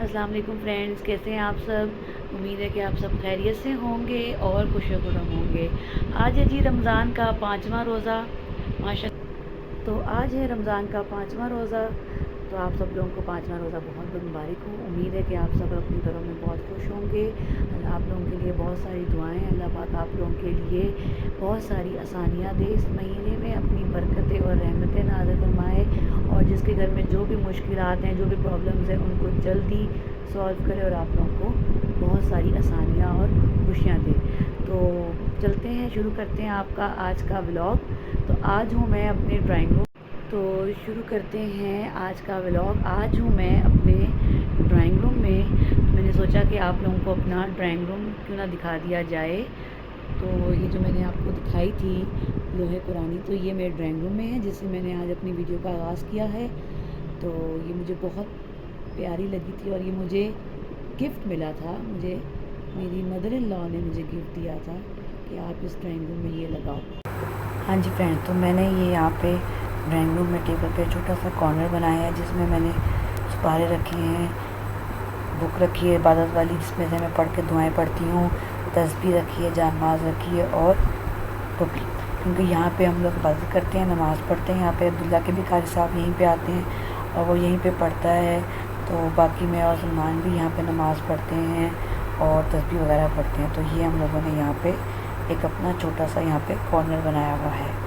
अस्सलाम वालेकुम फ्रेंड्स, कैसे हैं आप सब। उम्मीद है कि आप सब खैरियत से होंगे और खुशनुमा होंगे। आज है जी रमज़ान का 5वां रोज़ा माशा। तो आज है रमज़ान का 5वां रोज़ा। तो आप सब लोगों को 5वां रोज़ा बहुत मुबारक हो। उम्मीद है कि आप सब अपने घरों में बहुत खुश होंगे। आप लोगों के लिए बहुत सारी दुआएं, अल्लाह पाक आप लोगों के लिए बहुत सारी आसानियाँ दे। इस महीने में अपनी बरकतें और रहमतें नाज़िल फरमाए और जिसके घर में जो भी मुश्किलात हैं, जो भी प्रॉब्लम्स हैं, उनको जल्दी सॉल्व करे और आप लोगों को बहुत सारी आसानियाँ और खुशियाँ दे। तो चलते हैं, शुरू करते हैं आपका आज का व्लॉग। तो आज हूँ मैं अपने ड्राइंग रूम। तो शुरू करते हैं आज का व्लॉग। आज हूँ मैं अपने ड्राइंग रूम में। तो मैंने सोचा कि आप लोगों को अपना ड्राइंग रूम क्यों ना दिखा दिया जाए। तो ये जो मैंने आपको दिखाई थी लोहे पुरानी, तो ये मेरे ड्राइंग रूम में है जिससे मैंने आज अपनी वीडियो का आगाज़ किया है। तो ये मुझे बहुत प्यारी लगी थी और ये मुझे गिफ्ट मिला था। मुझे मेरी मदर इन लॉ ने मुझे गिफ्ट दिया था कि आप इस ड्राइंग रूम में ये लगाओ। हाँ जी फ्रेंड, तो मैंने ये यहाँ पे ड्राइंग रूम में टेबल पे छोटा सा कॉर्नर बनाया है जिसमें मैंने सुपारे रखे हैं, बुक रखी है इबादत वाली जिसमें से मैं पढ़ के दुआएं पढ़ती हूँ, तस्बीह रखी है, जानमाज़ रखी है और टोपी। क्योंकि यहाँ पे हम लोग इबादत करते हैं, नमाज़ पढ़ते हैं। यहाँ पे अब्दुल्ला के भी कारी साहब यहीं पे आते हैं और वो यहीं पे पढ़ता है। तो बाकी मैं और सलमान भी यहाँ पे नमाज़ पढ़ते हैं और तस्बीह वगैरह पढ़ते हैं। तो ये हम लोगों ने यहाँ पे एक अपना छोटा सा यहाँ पे कॉर्नर बनाया हुआ है।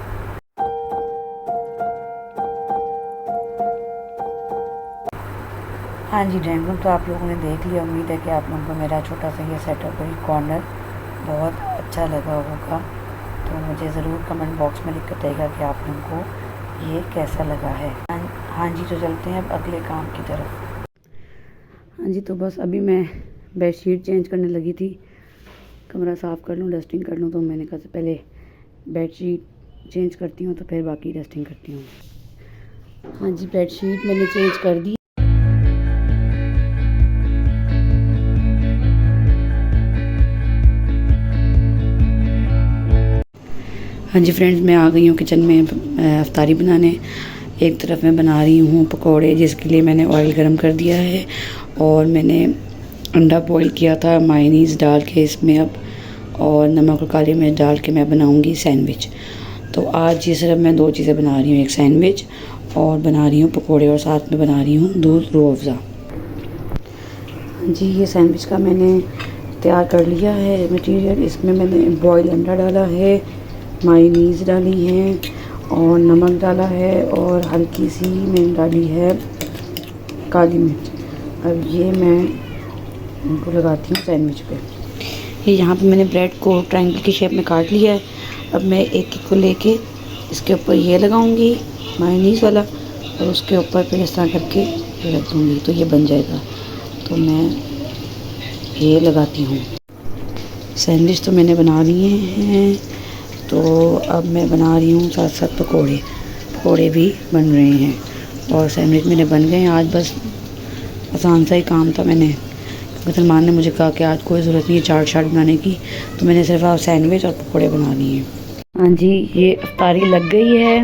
हाँ जी, ड्राइंग रूम तो आप लोगों ने देख लिया। उम्मीद है कि आप लोगों को मेरा छोटा सा ये सेटअप और कॉर्नर बहुत अच्छा लगा होगा। तो मुझे ज़रूर कमेंट बॉक्स में लिख कर बताइएगा कि आप लोगों को ये कैसा लगा है। हाँ जी, तो चलते हैं अब अगले काम की तरफ। हाँ जी, तो बस अभी मैं बेडशीट चेंज करने लगी थी। कमरा साफ़ कर लूँ, डस्टिंग कर लूँ। तो मैंने कहा पहले बेडशीट चेंज करती हूँ तो फिर बाकी डस्टिंग करती हूँ। हाँ जी, बेडशीट मैंने चेंज कर दी। हाँ जी फ्रेंड्स, मैं आ गई हूँ किचन में अफ्तारी बनाने। एक तरफ मैं बना रही हूँ पकोड़े, जिसके लिए मैंने ऑयल गरम कर दिया है और मैंने अंडा बॉईल किया था मायोनीज़ डाल के इसमें अब, और नमक और काली मिर्च डाल के मैं बनाऊँगी सैंडविच। तो आज ये सिर्फ मैं 2 चीज़ें बना रही हूँ, एक सैंडविच और बना रही हूँ पकोड़े और साथ में बना रही हूँ दूध रूह अफ़ज़ा। जी, ये सैंडविच का मैंने तैयार कर लिया है मटीरियल। इसमें मैंने बॉयल अंडा डाला है, मायोनीज़ डाली है और नमक डाला है और हल्की सी मैंने डाली है काली मिर्च। अब ये मैं इनको लगाती हूँ सैंडविच पे। ये यहाँ पे मैंने ब्रेड को ट्रायंगल की शेप में काट लिया है। अब मैं एक को लेके इसके ऊपर ये लगाऊंगी मायोनीज़ वाला और उसके ऊपर फिर इस तरह करके रख दूँगी तो ये बन जाएगा। तो मैं ये लगाती हूँ। सैंडविच तो मैंने बना लिए हैं, तो अब मैं बना रही हूँ साथ साथ पकोड़े भी बन रहे हैं और सैंडविच मेरे बन गए हैं। आज बस आसान सा ही काम था। मैंने सलमान ने मुझे कहा कि आज कोई ज़रूरत नहीं है चाट बनाने की, तो मैंने सिर्फ आज सैंडविच और पकोड़े बना लिए हैं। हाँ जी, ये इफ्तारी लग गई है।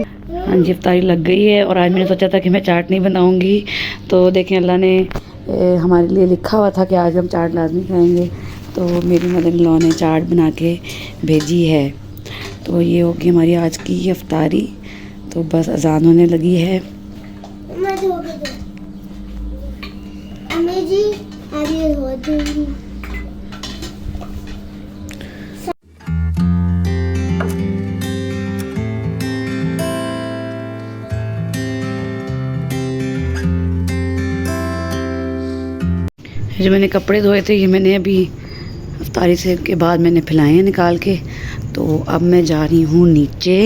हाँ जी, इफ्तारी लग गई है और आज मैंने सोचा था कि मैं चाट नहीं बनाऊँगी। तो देखें, अल्लाह ने हमारे लिए लिखा हुआ था कि आज हम चाट लाजमी खाएँगे। तो मेरी मदर इन लॉ ने चाट बना के भेजी है। तो ये होगी हमारी आज की इफ्तारी। तो बस अजान होने लगी है। जो मैंने कपड़े धोए थे ये मैंने अभी इफ्तारी से के बाद मैंने फैलाए हैं निकाल के। तो अब मैं जा रही हूँ नीचे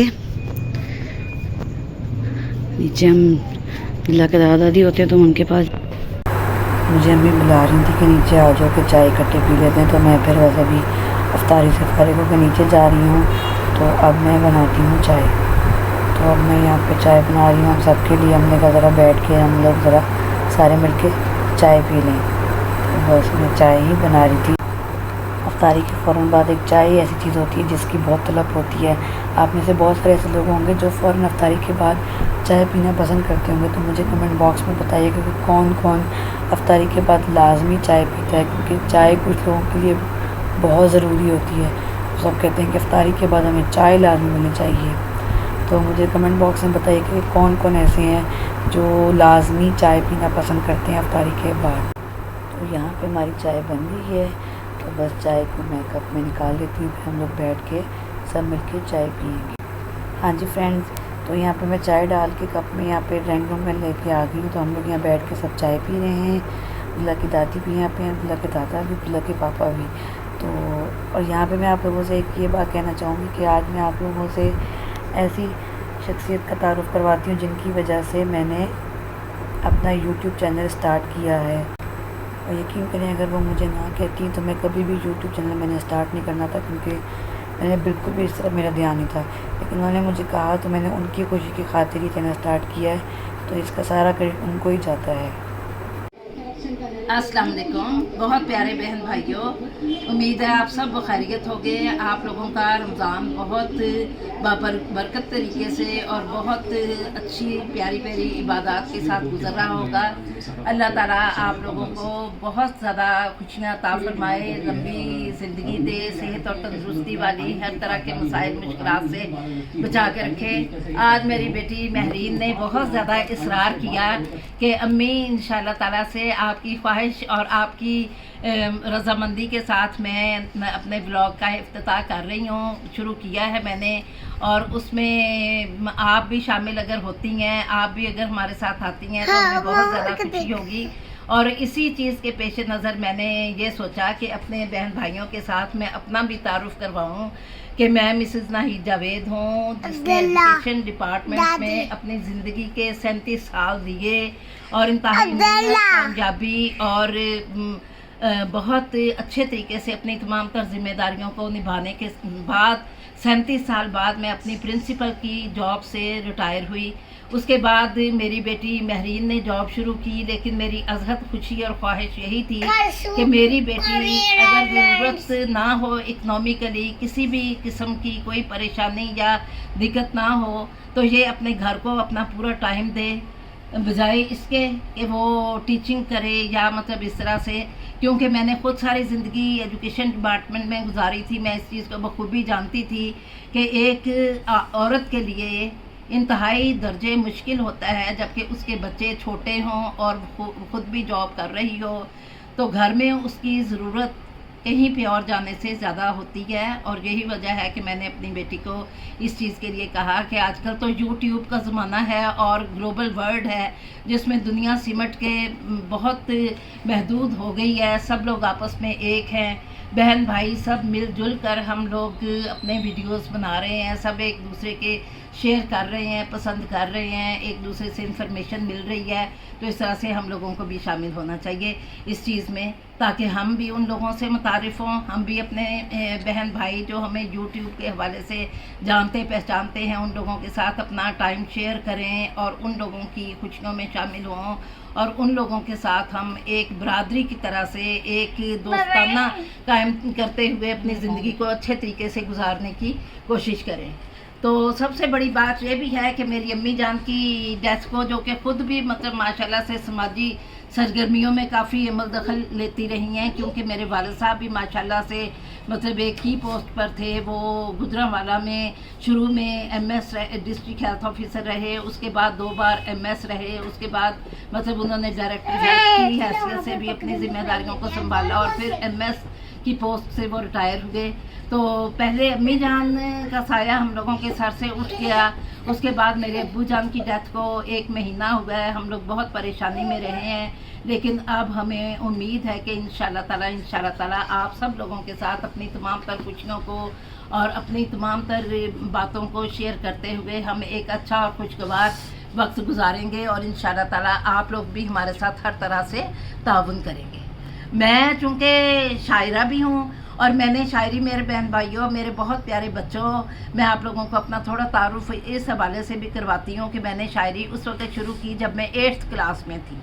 हम नीला के दादा दादी होते हैं तो उनके पास। मुझे अम्मी बुला रही थी कि नीचे आ जाओ कि चाय इकट्ठे पी लेते हैं। तो मैं फिर वैसे अभी इफ्तारी से फारिग होकर नीचे जा रही हूँ। तो अब मैं बनाती हूँ चाय। तो अब मैं यहाँ पे चाय बना रही हूँ हम सबके लिए। हमने कहा ज़रा बैठ के हम लोग ज़रा सारे मिल के चाय पी लें। तो बस मैं चाय ही बना रही थी। इफ्तारी के फ़ौरन बाद एक चाय ऐसी चीज़ होती है जिसकी बहुत तलब होती है। आप में से बहुत सारे ऐसे लोग होंगे जो फ़ौरन इफ्तारी के बाद चाय पीना पसंद करते होंगे तो मुझे कमेंट बॉक्स में बताइए कि कौन कौन अफ्तारी के बाद लाजमी चाय पीता है, क्योंकि चाय कुछ लोगों के लिए बहुत ज़रूरी होती है। सब कहते हैं कि अफ्तारी के बाद हमें चाय लाजमी मिलनी चाहिए। तो मुझे कमेंट बॉक्स में बताइए कि कौन कौन ऐसे हैं जो लाजमी चाय पीना पसंद करते हैं अफ्तारी के बाद। तो यहाँ पे हमारी चाय बन गई है, तो बस चाय को मैं कप में निकाल लेती हूँ, फिर हम लोग बैठ के सब मिलके चाय पियेंगे। हाँ जी फ्रेंड्स, तो यहाँ पे मैं चाय डाल के कप में यहाँ पे ड्राइंग रूम में लेके आ गई हूँ। तो हम लोग यहाँ बैठ के सब चाय पी रहे हैं। दुल्हा की दादी भी यहाँ पे हैं, दुल्हा के दादा भी, दुल्हा के पापा भी। तो और यहाँ पे मैं आप लोगों से एक ये बात कहना चाहूँगी कि आज मैं आप लोगों से ऐसी शख्सियत का तारुफ़ करवाती हूँ जिनकी वजह से मैंने अपना यूट्यूब चैनल स्टार्ट किया है। और यकीन करें, अगर वो मुझे ना कहती तो मैं कभी भी यूट्यूब चैनल मैंने स्टार्ट नहीं करना था, क्योंकि मैंने बिल्कुल भी इस तरफ मेरा ध्यान नहीं था। लेकिन उन्होंने मुझे कहा तो मैंने उनकी खुशी की खातिर ही चैनल स्टार्ट किया है। तो इसका सारा क्रेडिट उनको ही जाता है। अस्सलाम वालेकुम, बहुत प्यारे बहन भाइयों, उम्मीद है आप सब खैरियत होंगे। आप लोगों का रमज़ान बहुत बरकत तरीके से और बहुत अच्छी प्यारी प्यारी इबादत के साथ गुजर रहा होगा। अल्लाह ताला आप लोगों को बहुत ज़्यादा खुशियाँ अता फरमाए, लंबी ज़िंदगी दे, सेहत और तंदुरुस्ती वाली हर तरह के मसाइल मुश्किलात से बचा के रखे। आज मेरी बेटी महरीन ने बहुत ज़्यादा इसरार किया कि अम्मी इंशाअल्लाह ताला से आपकी ख्वाहिश और आपकी रज़ामंदी के साथ मैं अपने ब्लॉग का इफ्तिताह कर रही हूँ, शुरू किया है मैंने। और उसमें आप भी शामिल अगर होती हैं, आप भी अगर हमारे साथ आती हैं तो हमें बहुत ज़्यादा खुशी होगी। और इसी चीज़ के पेश नज़र मैंने ये सोचा कि अपने बहन भाइयों के साथ मैं अपना भी तारुफ़ करवाऊँ कि मैं मिसेज़ नाहिद जावेद हूँ, जिसने एजुकेशन डिपार्टमेंट में अपनी ज़िंदगी के 37 साल दिए और इंतहाई कामयाबी और बहुत अच्छे तरीके से अपनी तमाम तर जिम्मेदारियों को निभाने के बाद 37 साल बाद मैं अपनी प्रिंसिपल की जॉब से रिटायर हुई। उसके बाद मेरी बेटी महरीन ने जॉब शुरू की, लेकिन मेरी अज़हद खुशी और ख्वाहिश यही थी कि मेरी बेटी अगर ज़रूरत ना हो इकनॉमिकली, किसी भी किस्म की कोई परेशानी या दिक्कत ना हो, तो ये अपने घर को अपना पूरा टाइम दे, बजाय इसके कि वो टीचिंग करे या मतलब इस तरह से। क्योंकि मैंने खुद सारी ज़िंदगी एजुकेशन डिपार्टमेंट में गुजारी थी, मैं इस चीज़ को बखूबी जानती थी कि एक औरत के लिए इंतहाई दर्जे मुश्किल होता है, जबकि उसके बच्चे छोटे हों और ख़ुद भी जॉब कर रही हो, तो घर में उसकी ज़रूरत कहीं पे और जाने से ज़्यादा होती है। और यही वजह है कि मैंने अपनी बेटी को इस चीज़ के लिए कहा कि आजकल तो यूट्यूब का ज़माना है और ग्लोबल वर्ल्ड है, जिसमें दुनिया सिमट के बहुत महदूद हो गई है। सब लोग आपस में एक हैं, बहन भाई सब मिलजुल कर हम लोग अपने वीडियोस बना रहे हैं, सब एक दूसरे के शेयर कर रहे हैं, पसंद कर रहे हैं, एक दूसरे से इंफॉर्मेशन मिल रही है। तो इस तरह से हम लोगों को भी शामिल होना चाहिए इस चीज़ में, ताकि हम भी उन लोगों से मुतारिफ़ हों, हम भी अपने बहन भाई जो हमें यूट्यूब के हवाले से जानते पहचानते हैं उन लोगों के साथ अपना टाइम शेयर करें और उन लोगों की खुशियों में शामिल हों, और उन लोगों के साथ हम एक बरादरी की तरह से एक दोस्ताना कायम करते हुए अपनी ज़िंदगी को अच्छे तरीके से गुजारने की कोशिश करें। तो सबसे बड़ी बात यह भी है कि मेरी अम्मी जान की डेथ को, जो कि ख़ुद भी मतलब माशाल्लाह से समाजी सरगर्मियों में काफ़ी अमल दखल लेती रही हैं, क्योंकि मेरे वालिद साहब भी माशाल्लाह से मतलब एक ही पोस्ट पर थे। वो गुजरांवाला में शुरू में एमएस डिस्ट्रिक्ट हेल्थ ऑफिसर रहे, उसके बाद 2 बार एमएस रहे, उसके बाद मतलब उन्होंने डायरेक्टर हेल्थ की हैसियत से भी अपनी जिम्मेदारियों को संभाला और फिर एमएस की पोस्ट से वो रिटायर हुए। तो पहले अम्मी जान का साया हम लोगों के सर से उठ गया, उसके बाद मेरे अब्बू जान की डेथ को 1 महीना हुआ है। हम लोग बहुत परेशानी में रहे हैं, लेकिन अब हमें उम्मीद है कि इंशाल्लाह ताला आप सब लोगों के साथ अपनी तमाम तर खुशियों को और अपनी तमाम तर बातों को शेयर करते हुए हम एक अच्छा और खुशगवार वक्त गुजारेंगे, और इंशाल्लाह ताला आप लोग भी हमारे साथ हर तरह से ताउन करेंगे। मैं चूँकि शायरा भी हूँ और मैंने शायरी मेरे बहन भाइयों, मेरे बहुत प्यारे बच्चों, मैं आप लोगों को अपना थोड़ा तारुफ इस हवाले से भी करवाती हूँ कि मैंने शायरी उस वक्त शुरू की जब मैं 8th क्लास में थी,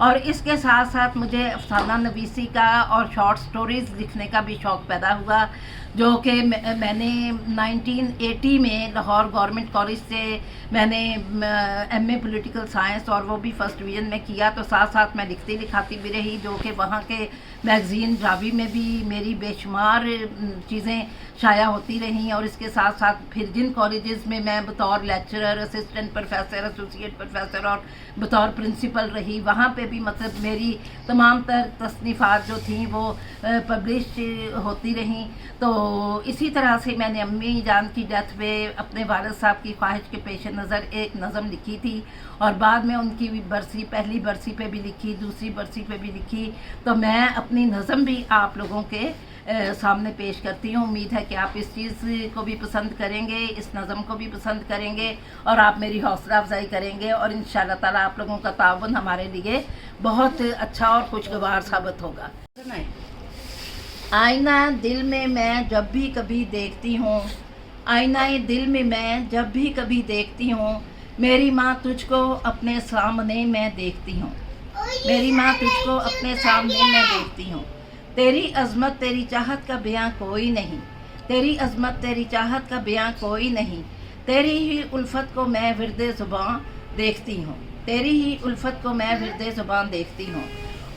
और इसके साथ साथ मुझे अफसाना नवीसी का और शॉर्ट स्टोरीज़ लिखने का भी शौक़ पैदा हुआ, जो कि मैंने 1980 में लाहौर गवर्नमेंट कॉलेज से मैंने एमए पॉलिटिकल साइंस और वो भी फर्स्ट डिवीज़न में किया। तो साथ साथ मैं लिखती लिखाती भी रही, जो कि वहाँ के मैगज़ीन रावी में भी मेरी बेशुमार चीज़ें शाया होती रहीं। और इसके साथ साथ फिर जिन कॉलेजेस में मैं बतौर lecturer, assistant professor, associate professor और बतौर प्रिंसिपल रही, वहाँ पे भी मतलब मेरी तमाम तर तसनीफ़ात जो थी वो पब्लिश होती रहीं। तो इसी तरह से मैंने अम्मी जान की डेथ पे अपने वालिद साहब की ख्वाहिश के पेश नज़र एक नज़म लिखी थी, और बाद में उनकी बरसी, पहली बरसी पे भी लिखी, दूसरी बरसी पे भी लिखी। तो मैं अपनी नज़म भी आप लोगों के सामने पेश करती हूँ। उम्मीद है कि आप इस चीज़ को भी पसंद करेंगे, इस नज़म को भी पसंद करेंगे और आप मेरी हौसला अफजाई करेंगे, और इंशाअल्लाह ताला आप लोगों का ताउन हमारे लिए बहुत अच्छा और खुशगवार साबित होगा। आईना दिल में मैं जब भी कभी देखती हूँ, आईनाए दिल में मैं जब भी कभी देखती हूँ, मेरी माँ तुझको अपने सामने मैं देखती हूँ, मेरी माँ तुझको अपने सामने मैं देखती हूँ। तेरी अज़मत तेरी चाहत का बयां कोई नहीं, तेरी अज़मत तेरी चाहत का बयां कोई नहीं, तेरी ही उल्फत को मैं विरदे ज़ुबां देखती हूँ, तेरी ही उल्फत को मैं विरदे ज़ुबां देखती हूँ।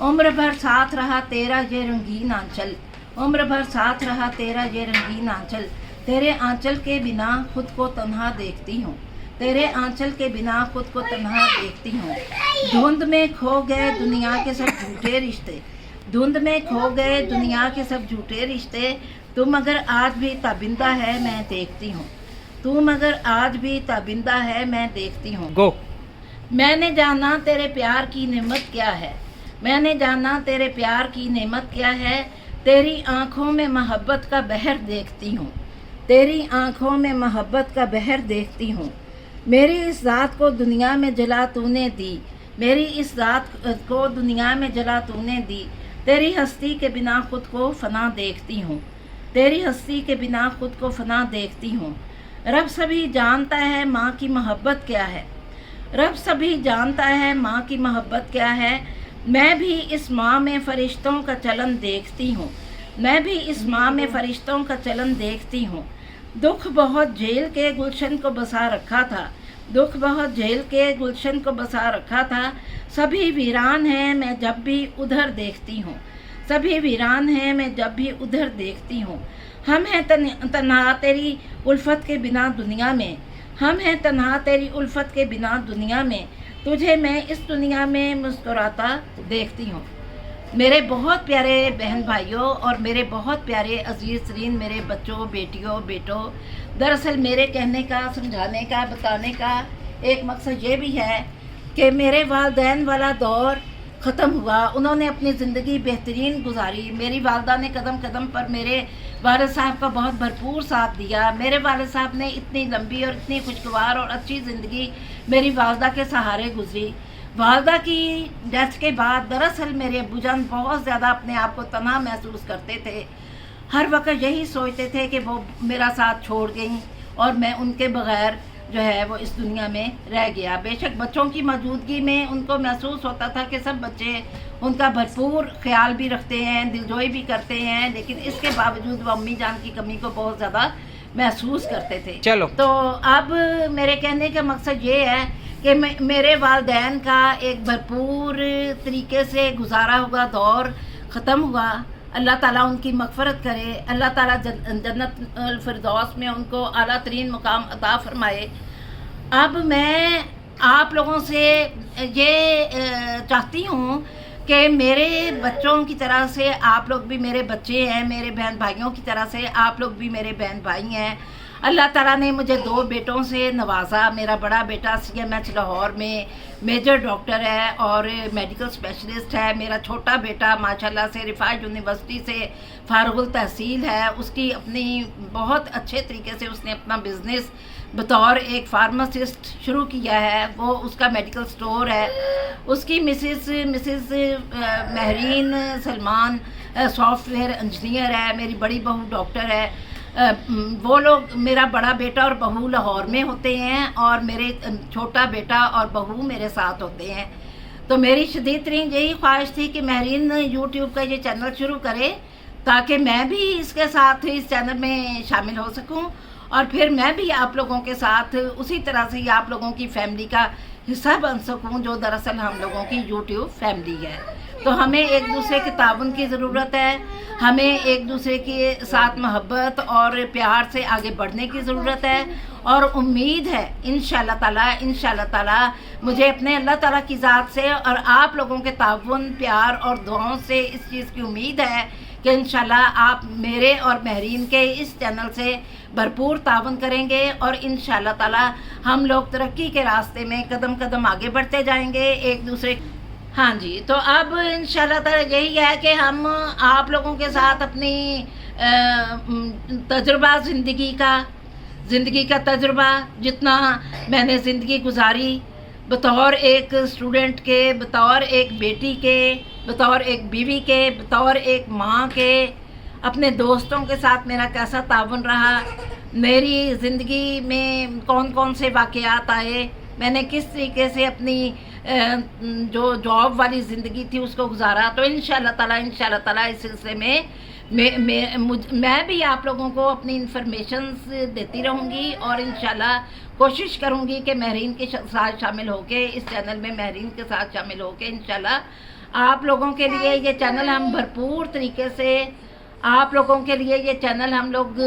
उम्र भर साथ रहा तेरा ये रंगीन आंचल, उम्र भर साथ रहा तेरा ये रंगीन आंचल, तेरे आंचल के बिना खुद को तन्हा देखती हूँ, तेरे आंचल के बिना खुद को तन्हा देखती हूँ। धुंध में खो गए दुनिया के सब झूठे रिश्ते, धुंध में खो गए दुनिया के सब झूठे रिश्ते, तुम अगर आज भी ताबिंदा है मैं देखती हूँ, तुम अगर आज भी ताबिंदा है मैं देखती हूँ। गो। मैंने जाना तेरे प्यार की नेमत क्या है, मैंने जाना तेरे प्यार की नेमत क्या है, तेरी आँखों में मोहब्बत का बहर देखती हूँ, तेरी आँखों में मोहब्बत का बहर देखती हूँ। मेरी इस ज़ात को दुनिया में जला तूने दी, मेरी इस ज़ात को दुनिया में जला तूने दी, तेरी हस्ती के बिना खुद को फना देखती हूँ, तेरी हस्ती के बिना खुद को फना देखती हूँ। रब सभी जानता है माँ की मोहब्बत क्या है, रब सभी जानता है माँ की मोहब्बत क्या है, मैं भी इस माँ में फ़रिश्तों का चलन देखती हूँ, मैं भी इस माँ में फ़रिश्तों का चलन देखती हूँ। दुख बहुत झेल के गुलशन को बसा रखा था, दुख बहुत झेल के गुलशन को बसा रखा था, सभी वीरान हैं मैं जब भी उधर देखती हूँ, सभी वीरान हैं मैं जब भी उधर देखती हूँ। हम हैं तन्हा तेरी उल्फत के बिना दुनिया में, हम हैं तन्हा तेरी उल्फत के बिना दुनिया में, तुझे मैं इस दुनिया में मुस्कुराता देखती हूँ। मेरे बहुत प्यारे बहन भाइयों और मेरे बहुत प्यारे अजीज़ तरीन मेरे बच्चों, बेटियों, बेटों, दरअसल मेरे कहने का, समझाने का, बताने का एक मकसद ये भी है कि मेरे वालिदैन वाला दौर ख़त्म हुआ, उन्होंने अपनी ज़िंदगी बेहतरीन गुजारी। मेरी वालदा ने कदम कदम पर मेरे वालिद साहब का बहुत भरपूर साथ दिया। मेरे वालिद साहब ने इतनी लंबी और इतनी खुशगवार और अच्छी ज़िंदगी मेरी वालदा के सहारे गुजरी। वालदा की डेथ के बाद दरअसल मेरे अब्बूजान बहुत ज़्यादा अपने आप को तन्हा महसूस करते थे, हर वक्त यही सोचते थे कि वो मेरा साथ छोड़ गई और मैं उनके बग़ैर जो है वो इस दुनिया में रह गया। बेशक बच्चों की मौजूदगी में उनको महसूस होता था कि सब बच्चे उनका भरपूर ख्याल भी रखते हैं, दिलजोई भी करते हैं, लेकिन इसके बावजूद वो अम्मी जान की कमी को बहुत ज़्यादा महसूस करते थे। चलो, तो अब मेरे कहने का मकसद ये है कि मेरे वालिदैन का एक भरपूर तरीके से गुजारा हुआ दौर ख़त्म हुआ। अल्लाह ताला उनकी मग़फ़रत करे, अल्लाह ताला जन्नत फिरदौस में उनको आला तरीन मुकाम अता फ़रमाए। अब मैं आप लोगों से ये चाहती हूँ कि मेरे बच्चों की तरह से आप लोग भी मेरे बच्चे हैं, मेरे बहन भाइयों की तरह से आप लोग भी मेरे बहन भाई हैं। अल्लाह ताला ने मुझे 2 बेटों से नवाजा। मेरा बड़ा बेटा CMH लाहौर में मेजर डॉक्टर है और मेडिकल स्पेशलिस्ट है। मेरा छोटा बेटा माशाल्लाह से रिफाई यूनिवर्सिटी से फारुगुल तहसील है। उसकी अपनी बहुत अच्छे तरीके से उसने अपना बिज़नेस बतौर एक फार्मासिस्ट शुरू किया है। वो उसका मेडिकल स्टोर है। उसकी Mrs Mehreen Salman software engineer है। मेरी बड़ी बहू डॉक्टर है। वो लोग, मेरा बड़ा बेटा और बहू लाहौर में होते हैं और मेरे छोटा बेटा और बहू मेरे साथ होते हैं। तो मेरी शदीद तरीन यही ख्वाहिश थी कि महरीन यूट्यूब का ये चैनल शुरू करे, ताकि मैं भी इसके साथ इस चैनल में शामिल हो सकूं और फिर मैं भी आप लोगों के साथ उसी तरह से आप लोगों की फैमिली का हिस्सा बन सकूं, जो दरअसल हम लोगों की यूट्यूब फैमिली है। तो हमें एक दूसरे के ताउन की ज़रूरत है, हमें एक दूसरे के साथ मोहब्बत और प्यार से आगे बढ़ने की ज़रूरत है। और उम्मीद है इंशाल्लाह ताला मुझे अपने अल्लाह ताला की ज़ात से और आप लोगों के ताउन, प्यार और दुआओं से इस चीज़ की उम्मीद है कि इंशाल्लाह आप मेरे और महरीन के इस चैनल से भरपूर ताउन करेंगे और इंशाल्लाह ताला हम लोग तरक्की के रास्ते में कदम कदम आगे बढ़ते जाएंगे एक दूसरे। हाँ जी, तो अब इंशाल्लाह ताला यही है कि हम आप लोगों के साथ अपनी तजुर्बा ज़िंदगी का तजुर्बा, जितना मैंने ज़िंदगी गुजारी बतौर एक स्टूडेंट के, बतौर एक बेटी के, बतौर एक बीवी के, बतौर एक माँ के, अपने दोस्तों के साथ मेरा कैसा ताउन रहा, मेरी ज़िंदगी में कौन कौन से वाक़यात आए, मैंने किस तरीके से अपनी जो जॉब वाली ज़िंदगी थी उसको गुजारा। तो इंशाल्लाह ताला इस सिलसिले में मैं भी आप लोगों को अपनी इन्फॉर्मेशंस देती रहूँगी और इंशाल्लाह कोशिश करूँगी कि महरीन के साथ शामिल होके, इस चैनल में महरीन के साथ शामिल होके इंशाल्लाह आप लोगों के लिए ये चैनल हम भरपूर तरीके से, आप लोगों के लिए ये चैनल हम लोग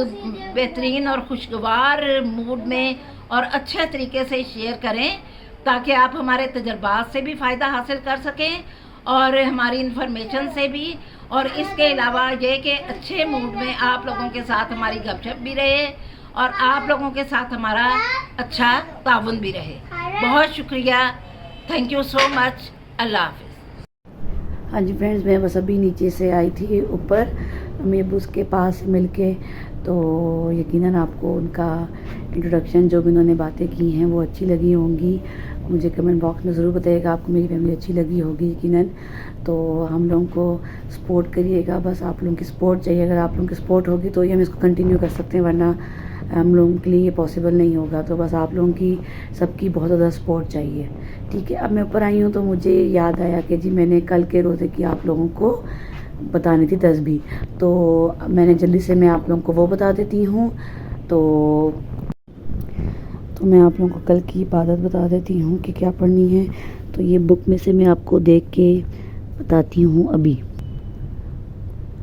बेहतरीन और खुशगवार मूड में और अच्छे तरीके से शेयर करें, ताकि आप हमारे तजर्बात से भी फ़ायदा हासिल कर सकें और हमारी इन्फॉर्मेशन से भी, और इसके अलावा ये कि अच्छे मूड में आप लोगों के साथ हमारी गपशप भी रहे और आप लोगों के साथ हमारा अच्छा ताउन भी रहे। बहुत शुक्रिया, थैंक यू सो मच, अल्लाह हाफ़िज़। हाँ जी फ्रेंड्स, मैं बस अभी नीचे से आई थी ऊपर अम्मी अब्बू के पास मिल के, तो यकीनन आपको उनका इंट्रोडक्शन जो भी उन्होंने बातें की हैं वो अच्छी लगी होंगी। मुझे कमेंट बॉक्स में ज़रूर बताइएगा आपको मेरी फैमिली अच्छी लगी होगी यकीनन। तो हम लोगों को सपोर्ट करिएगा, बस आप लोगों की सपोर्ट चाहिए। अगर आप लोगों की सपोर्ट होगी तो ये हम इसको कंटिन्यू कर सकते हैं, वरना हम लोगों के लिए ये पॉसिबल नहीं होगा। तो बस आप लोगों की सबकी बहुत ज़्यादा सपोर्ट चाहिए, ठीक है। अब मैं ऊपर आई हूँ तो मुझे याद आया कि जी मैंने कल के रोज़े की आप लोगों को बतानी थी तस्बीह, तो मैंने जल्दी से मैं आप लोगों को वो बता देती हूँ। तो मैं आप लोगों को कल की इबादत बता देती हूँ कि क्या पढ़नी है। तो ये बुक में से मैं आपको देख के बताती हूँ अभी।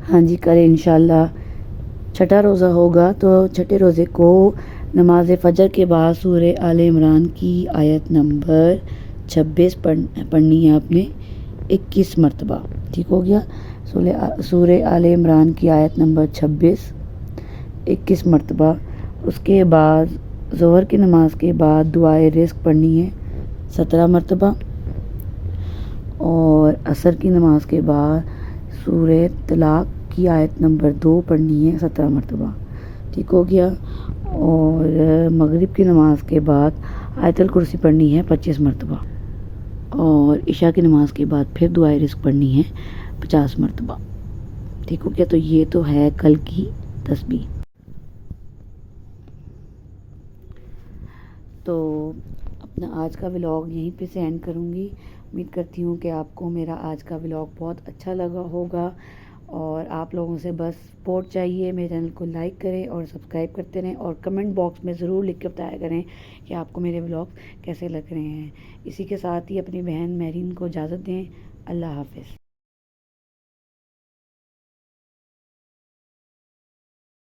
हाँ जी, कल इंशाल्लाह छठा रोज़ा होगा, तो छठे रोज़े को नमाज फ़जर के बाद सूरह आले इमरान की आयत नंबर 26 पढ़नी है आपने 21 मरतबा, ठीक हो गया। सूरह आले इमरान की आयत नंबर 26 21 मरतबा। उसके बाद ज़ोहर की नमाज के बाद दुआए रिज़्क़ पढ़नी है 17 मरतबा, और असर की नमाज के बाद सूरह तलाक़ की आयत नंबर 2 पढ़नी है 17 मरतबा, ठीक हो गया। और मगरिब की नमाज के बाद आयतुल कुर्सी पढ़नी है 25 मरतबा, और इशा की नमाज के बाद फिर दुआए रिज़्क़ पढ़नी है 50 मरतबा, ठीक हो गया। तो ये तो है कल की तस्बीह। तो अपना आज का व्लॉग यहीं पे से एंड करूँगी। उम्मीद करती हूँ कि आपको मेरा आज का व्लॉग बहुत अच्छा लगा होगा, और आप लोगों से बस सपोर्ट चाहिए। मेरे चैनल को लाइक करें और सब्सक्राइब करते रहें, और कमेंट बॉक्स में ज़रूर लिख के बताया करें कि आपको मेरे व्लॉग कैसे लग रहे हैं। इसी के साथ ही अपनी बहन महरीन को इजाज़त दें। अल्लाह हाफ़िज़।